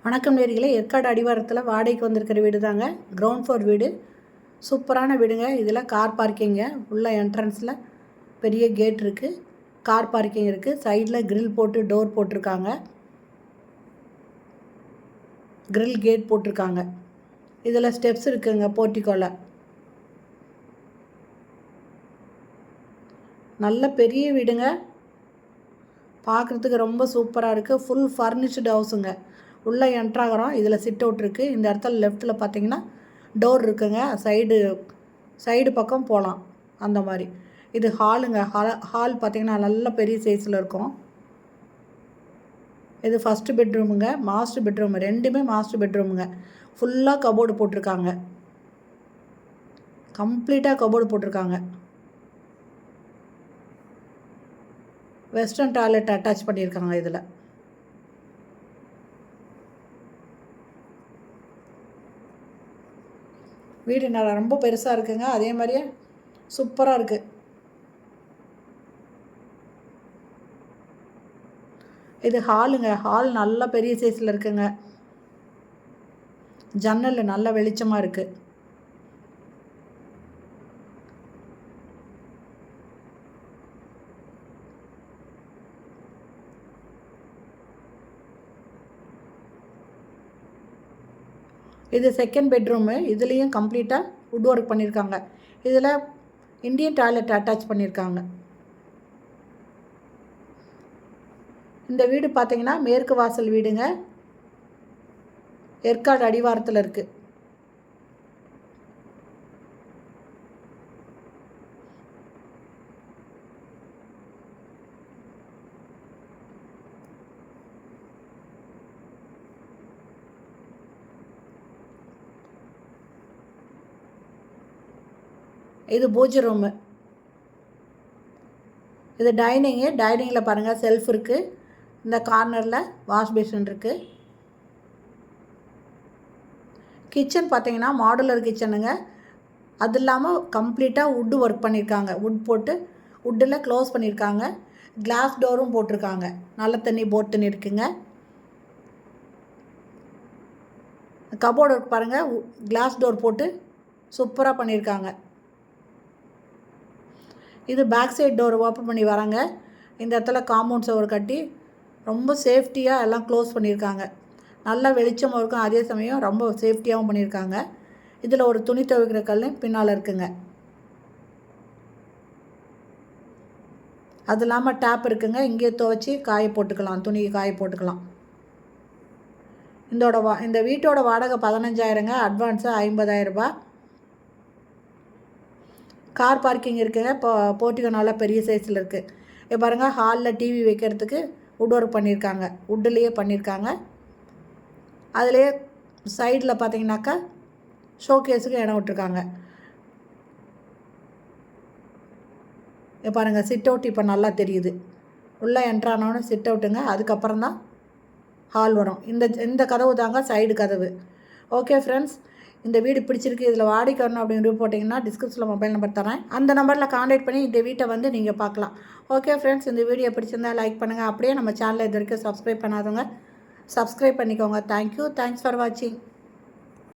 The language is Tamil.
வணக்கம் நேயர்களே, ஏற்காடு அடிவாரத்தில் வாடகைக்கு வந்திருக்கிற வீடு தாங்க. கிரவுண்ட் ஃப்ளோர் வீடு, சூப்பரான வீடுங்க. இதில் கார் பார்க்கிங்க, உள்ள என்ட்ரன்ஸில் பெரிய கேட் இருக்குது, கார் பார்க்கிங் இருக்குது. சைடில் கிரில் போட்டு டோர் போட்டிருக்காங்க, கிரில் கேட் போட்டிருக்காங்க. இதில் ஸ்டெப்ஸ் இருக்குங்க. போர்ட்டிக்கோல நல்ல பெரிய வீடுங்க, பார்க்குறதுக்கு ரொம்ப சூப்பராக இருக்குது. ஃபுல் ஃபர்னிஷ்டு ஹவுஸுங்க. உள்ளே என்ட்ராகிறோம். இதில் சிட் அவுட் இருக்குது. இந்த இடத்துல லெஃப்ட்டில் பார்த்தீங்கன்னா டோர் இருக்குங்க. சைடு பக்கம் போகலாம் அந்த மாதிரி. இது ஹாலுங்க. ஹால் பார்த்திங்கன்னா நல்ல பெரிய சைஸில் இருக்கும். இது ஃபஸ்ட்டு பெட்ரூமுங்க, மாஸ்டர் பெட்ரூமு. ரெண்டுமே மாஸ்டர் பெட்ரூமுங்க. ஃபுல்லாக கபோர்டு போட்டிருக்காங்க, கம்ப்ளீட்டாக கபோர்டு போட்டிருக்காங்க. வெஸ்டர்ன் டாய்லெட் அட்டாச் பண்ணியிருக்காங்க. இதில் வீடு நல்லா ரொம்ப பெருசாக இருக்குங்க. அதே மாதிரியே சூப்பராக இருக்குது. இது ஹாலுங்க. ஹால் நல்ல பெரிய சைஸில் இருக்குங்க. ஜன்னல் நல்ல வெளிச்சமாக இருக்குது. இது செகண்ட் பெட்ரூமு. இதுலேயும் கம்ப்ளீட்டாக வுட் ஒர்க் பண்ணியிருக்காங்க. இதில் இந்தியன் டாய்லெட் அட்டாச் பண்ணியிருக்காங்க. இந்த வீடு பார்த்திங்கன்னா மேற்கு வாசல் வீடுங்க. ஏற்காடு அடிவாரத்தில் இருக்குது. இது பூஜை ரூமு. இது டைனிங்கில் பாருங்கள் செல்ஃப் இருக்குது. இந்த கார்னரில் வாஷ் பேஷன் இருக்குது. கிச்சன் பார்த்தீங்கன்னா மாடுலர் கிச்சனுங்க. அது இல்லாமல் கம்ப்ளீட்டாக வுட்டு ஒர்க் பண்ணியிருக்காங்க. வுட் போட்டு வுட்டில் க்ளோஸ் பண்ணியிருக்காங்க. கிளாஸ் டோரும் போட்டிருக்காங்க. நல்ல தண்ணி போட் தண்ணி இருக்குங்க. கபோர்டு ஒர்க் பாருங்கள், கிளாஸ் டோர் போட்டு சூப்பராக பண்ணியிருக்காங்க. இது பேக் சைடு டோர் ஓப்பன் பண்ணி வராங்க. இந்த இடத்துல காம்பவுண்ட் சுவர் கட்டி ரொம்ப சேஃப்டியாக எல்லாம் க்ளோஸ் பண்ணியிருக்காங்க. நல்லா வெளிச்சமாக இருக்கும், அதே சமயம் ரொம்ப சேஃப்டியாகவும் பண்ணியிருக்காங்க. இதில் ஒரு துணி துவைக்கிற கல் பின்னால் இருக்குங்க. அது இல்லாமல் டேப் இருக்குங்க. இங்கே துவைச்சி காய போட்டுக்கலாம், துணியை காய போட்டுக்கலாம். இந்த வீட்டோட வாடகை 15,000ங்க. அட்வான்ஸு 50,000 ரூபாய். கார் பார்க்கிங் இருக்குங்க. போர்ட்டிகோ நல்லா பெரிய சைஸில் இருக்குது. இப்போ பாருங்கள், ஹாலில் டிவி வைக்கிறதுக்கு வுட் ஒர்க் பண்ணியிருக்காங்க. வுட்டுலேயே பண்ணியிருக்காங்க. அதிலே சைடில் பார்த்தீங்கன்னாக்கா ஷோகேஸுக்கு இடம் விட்டுருக்காங்க. இப்போ பாருங்கள், சிட் அவுட் இப்போ நல்லா தெரியுது. உள்ளே என்ட்ரானோன்னு சிட் அவுட்டுங்க. அதுக்கப்புறம் தான் ஹால் வரும். இந்த கதவு தாங்க சைடு கதவு. ஓகே ஃப்ரெண்ட்ஸ், இந்த வீடு பிடிச்சிருக்கு, இதில் வாடகைக்கு வரணும் அப்படின்னு போட்டிங்கன்னா டிஸ்கிரிப்ஷனில் மொபைல் நம்பர் தரேன். அந்த நம்பரில் கான்டாக்ட் பண்ணி இந்த வீட்டை வந்து நீங்கள் பார்க்கலாம். ஓகே ஃப்ரெண்ட்ஸ், இந்த வீடியோ பிடிச்சிருந்தால் லைக் பண்ணுங்கள். அப்படியே நம்ம சேனலை இது வரைக்கும் சப்ஸ்கிரைப் பண்ணாதவங்க சப்ஸ்கிரைப் பண்ணிக்கோங்க. தேங்க்யூ. தேங்க்ஸ் ஃபார் வாட்சிங்.